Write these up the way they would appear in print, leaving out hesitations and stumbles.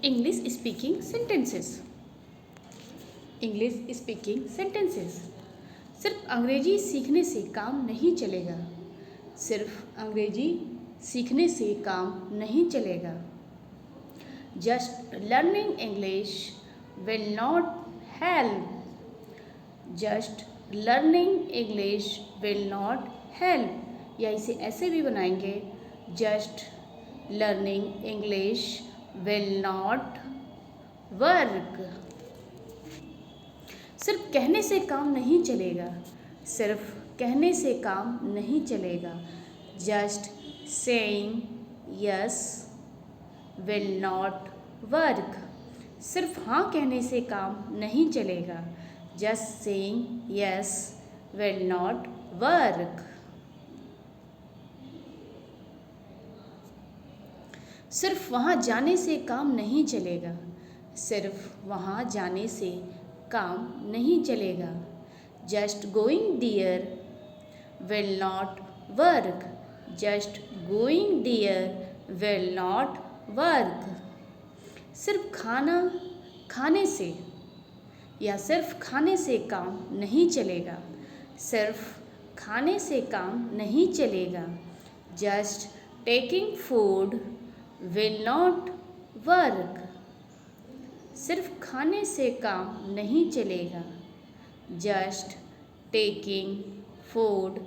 English speaking sentences. English speaking sentences. सिर्फ अंग्रेजी सीखने से काम नहीं चलेगा। सिर्फ अंग्रेजी सीखने से काम नहीं चलेगा। Just learning English will not help. Just learning English will not help, या इसे ऐसे भी बनाएंगे, just learning English will not work. सिर्फ कहने से काम नहीं चलेगा। सिर्फ कहने से काम नहीं चलेगा। Just saying yes will not work. सिर्फ हाँ कहने से काम नहीं चलेगा। Just saying yes will not work. सिर्फ वहाँ जाने से काम नहीं चलेगा। सिर्फ वहाँ जाने से काम नहीं चलेगा। Just going there will not work. Just going there will not work. सिर्फ खाना खाने से या सिर्फ खाने से काम नहीं चलेगा। सिर्फ खाने से काम नहीं चलेगा। Just taking food will not work. सिर्फ खाने से काम नहीं चलेगा। Just taking food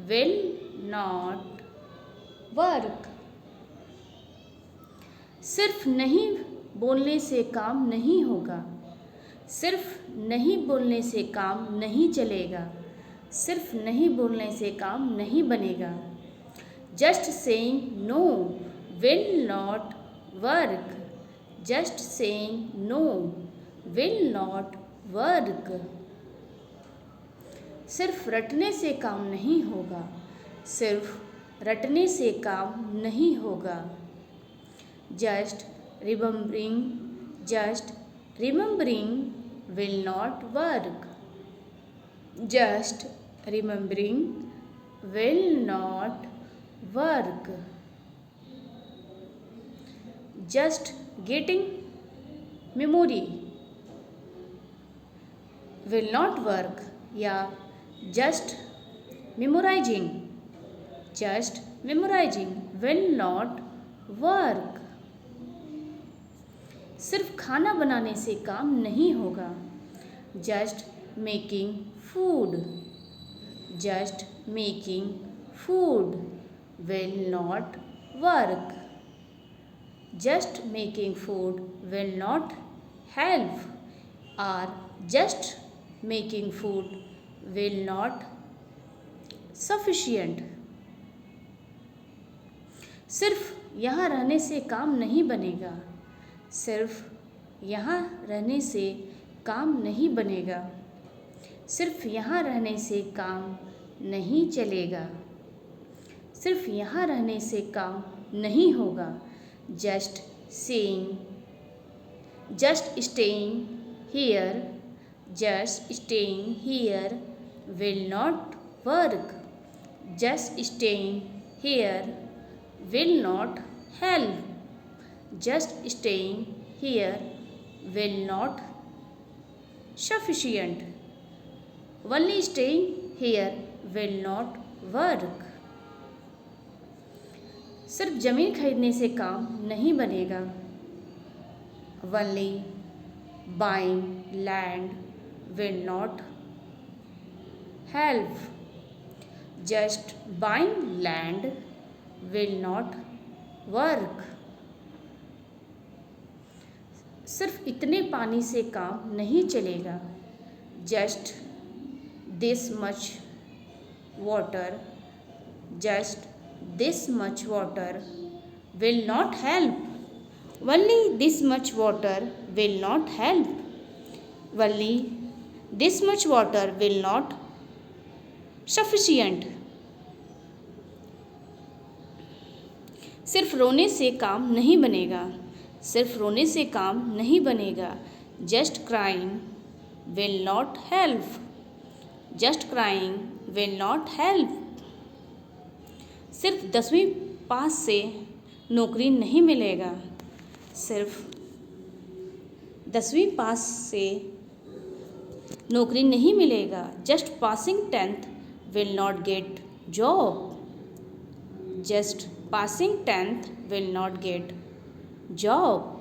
will not work. सिर्फ नहीं बोलने से काम नहीं होगा। सिर्फ नहीं बोलने से काम नहीं चलेगा। सिर्फ नहीं बोलने से काम नहीं बनेगा। Just saying no will not work. Just saying no will not work. सिर्फ रटने से काम नहीं होगा। सिर्फ रटने से काम नहीं होगा। Just remembering will not work. Just remembering will not work. Just getting memory will not work, या just memorising will not work. सिर्फ खाना बनाने से काम नहीं होगा। Just making food. Just making food will not work. Just making food will not help, or just making food will not sufficient. सिर्फ यहाँ रहने से काम नहीं बनेगा। सिर्फ यहाँ रहने से काम नहीं बनेगा। सिर्फ यहाँ रहने से काम नहीं चलेगा। सिर्फ यहाँ रहने से काम नहीं होगा। Just staying here will not work. Just staying here will not help. Just staying here will not sufficient. Only staying here will not work. सिर्फ ज़मीन खरीदने से काम नहीं बनेगा। Only buying land will not help. Just buying land will not work. सिर्फ इतने पानी से काम नहीं चलेगा। Just this much water. Just this much water will not help. Only this much water will not help. Only this much water will not sufficient. सिर्फ रोने से काम नहीं बनेगा। सिर्फ रोने से काम नहीं बनेगा। Just crying will not help. Just crying will not help. सिर्फ 10वीं पास से नौकरी नहीं मिलेगा। सिर्फ 10वीं पास से नौकरी नहीं मिलेगा। Just passing 10th will not get job. Just passing 10th will not get job.